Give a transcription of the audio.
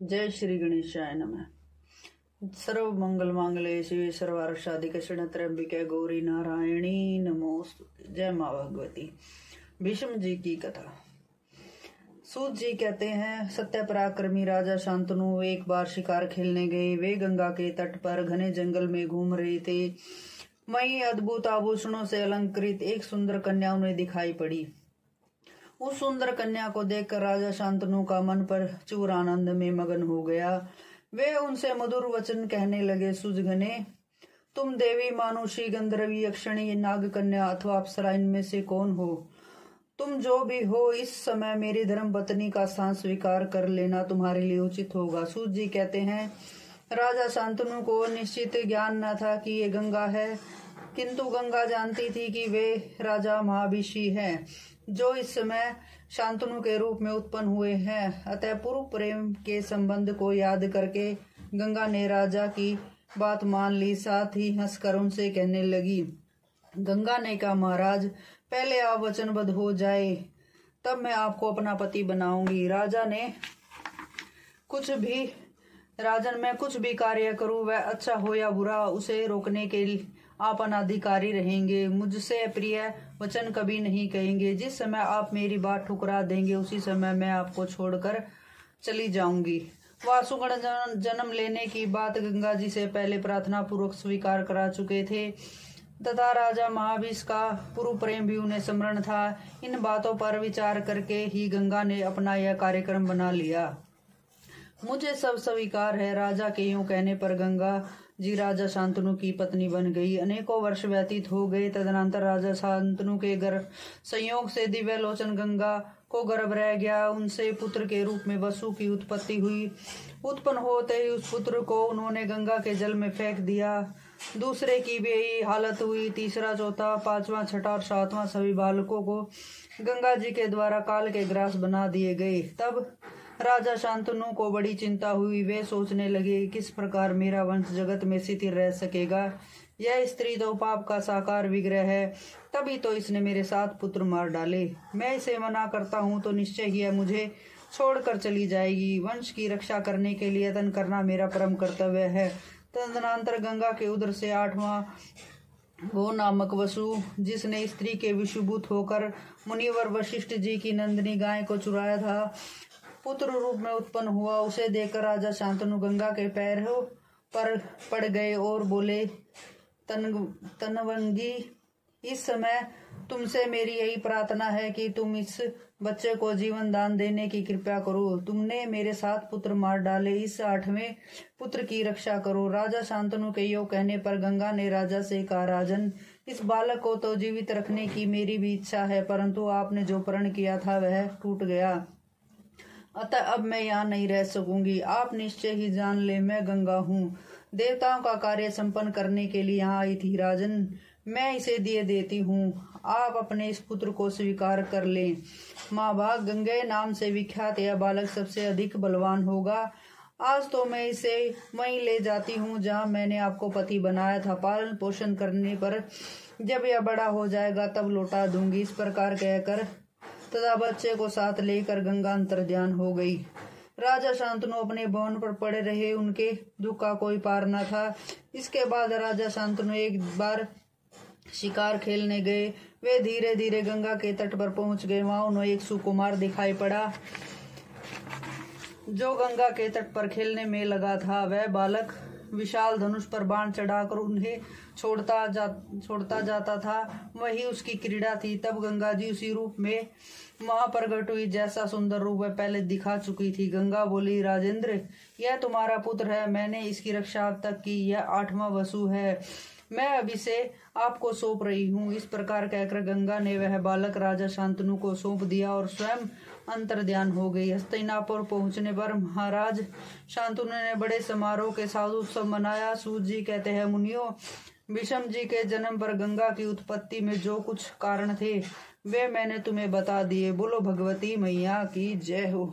जय श्री गणेशाय नमः। सर्व मंगल मांगल्ये शिवे सर्वार्थ साधिके शरण्ये गौरी नारायणी नमोस्तुते। जय माँ भगवती। भीष्म जी की कथा। सूत जी कहते हैं, सत्य पराक्रमी राजा शांतनु एक बार शिकार खेलने गए। वे गंगा के तट पर घने जंगल में घूम रहे थे। वहीं अद्भुत आभूषणों से अलंकृत एक सुंदर कन्या उन्हें दिखाई पड़ी। उस सुंदर कन्या को देखकर राजा शांतनु का मन पर चूर आनंद में मगन हो गया। वे उनसे मधुर वचन कहने लगे, सुजगने, तुम देवी, मानुषी, गंधर्वी, यक्षिणी, नाग कन्या अथवा अप्सरा, इनमें से कौन हो? तुम जो भी हो, इस समय मेरी धर्म पत्नी का स्थान स्वीकार कर लेना तुम्हारे लिए उचित होगा। सूत जी कहते हैं, राजा शांतनु को निश्चित ज्ञान न था कि ये गंगा है, किंतु गंगा जानती थी कि वे राजा महाभिषी हैं, जो इस समय शांतनु के रूप में उत्पन्न हुए हैं। अतः पूर्व प्रेम के संबंध को याद करके गंगा ने राजा की बात मान ली। साथ ही हंसकर उनसे कहने लगी। गंगा ने कहा, महाराज, पहले आप वचनबद्ध हो जाए, तब मैं आपको अपना पति बनाऊंगी। राजन मैं कुछ भी कार्य करूं, वह अच्छा हो या बुरा, उसे रोकने के लिए आप अनाधिकारी रहेंगे। मुझसे प्रिय वचन कभी नहीं कहेंगे। जिस समय आप मेरी बात ठुकरा देंगे, उसी समय मैं आपको छोड़कर चली जाऊंगी। वासुगण जन्म लेने की बात गंगा जी से पहले प्रार्थना पूर्वक स्वीकार करा चुके थे तथा राजा महाभिष का पूर्व प्रेम भी उन्हें स्मरण था। इन बातों पर विचार करके ही गंगा ने अपना यह कार्यक्रम बना लिया। मुझे सब स्वीकार है। राजा के यूं कहने पर गंगा जी राजा शांतनु की पत्नी बन गई। अनेकों वर्ष व्यतीत हो गए। तदनंतर राजा शांतनु के गर्भ संयोग से दिव्य लोचन गंगा को गर्भ रह गया। उनसे पुत्र के रूप में वसु की उत्पत्ति हुई। उत्पन्न होते ही उस पुत्र को उन्होंने गंगा के जल में फेंक दिया। दूसरे की भी यही हालत हुई। तीसरा, चौथा, पांचवा, छठा और सातवां सभी बालकों को गंगा जी के द्वारा काल के ग्रास बना दिए गए। तब राजा शांतनु को बड़ी चिंता हुई। वे सोचने लगे, किस प्रकार मेरा वंश जगत में स्थिर रह सकेगा। यह स्त्री तो पाप का साकार विग्रह है, तभी तो इसने मेरे 7 पुत्र मार डाले। मैं इसे मना करता हूँ तो निश्चय ही यह मुझे छोड़कर चली जाएगी। वंश की रक्षा करने के लिए यत्न करना मेरा परम कर्तव्य है। तदनंतर गंगा के उदर से 8वां वो नामक वसु, जिसने स्त्री के विषुभूत होकर मुनिवर वशिष्ठ जी की नंदिनी गाय को चुराया था, पुत्र रूप में उत्पन्न हुआ। उसे देखकर राजा शांतनु गंगा के पैरों पर पड़ गए और बोले, तनवंगी, इस समय तुमसे मेरी यही प्रार्थना है कि तुम इस बच्चे को जीवन दान देने की कृपा करो। तुमने मेरे 7 पुत्र मार डाले, इस 8वें पुत्र की रक्षा करो। राजा शांतनु के यो कहने पर गंगा ने राजा से कहा, राजन, इस बालक को तो जीवित रखने की मेरी भी इच्छा है, परंतु आपने जो प्रण किया था वह टूट गया। अतः अब मैं यहाँ नहीं रह सकूंगी। आप निश्चय ही जान ले, मैं गंगा हूँ, देवताओं का कार्य संपन्न करने के लिए यहाँ आई थी। राजन, मैं इसे दिए देती हूँ, आप अपने इस पुत्र को स्वीकार कर लें। माँ भाग, गंगे नाम से विख्यात यह बालक सबसे अधिक बलवान होगा। आज तो मैं इसे वहीं ले जाती हूँ जहाँ मैंने आपको पति बनाया था। पालन पोषण करने पर जब यह बड़ा हो जाएगा तब लौटा दूंगी। इस प्रकार कहकर तथा बच्चे को साथ लेकर गंगा अंतर्ध्यान हो गई। राजा शांतनु अपने भवन पर पड़े रहे। उनके दुख का कोई पार न था। इसके बाद राजा शांतनु एक बार शिकार खेलने गए। वे धीरे धीरे गंगा के तट पर पहुंच गए। वहां उन्हें एक सुकुमार दिखाई पड़ा, जो गंगा के तट पर खेलने में लगा था। वह बालक विशाल धनुष पर बाण चढ़ाकर उन्हें छोड़ता जाता था। वही उसकी क्रीड़ा थी। तब गंगा जी उसी रूप में वहां प्रकट हुई जैसा सुंदर रूप वह पहले दिखा चुकी थी। गंगा बोली, राजेंद्र, यह तुम्हारा पुत्र है। मैंने इसकी रक्षा अब तक की। यह 8वां वसु है। मैं अब इसे आपको सौंप रही हूँ। इस प्रकार कहकर गंगा ने वह बालक राजा शांतनु को सौंप दिया और स्वयं अंतर्ध्यान हो गई। हस्तिनापुर पहुंचने पर महाराज शांतनु ने बड़े समारोह के साथ उत्सव मनाया। सूत जी कहते हैं, मुनियों, भीष्म जी के जन्म पर गंगा की उत्पत्ति में जो कुछ कारण थे वे मैंने तुम्हें बता दिए। बोलो भगवती मैया की जय हो।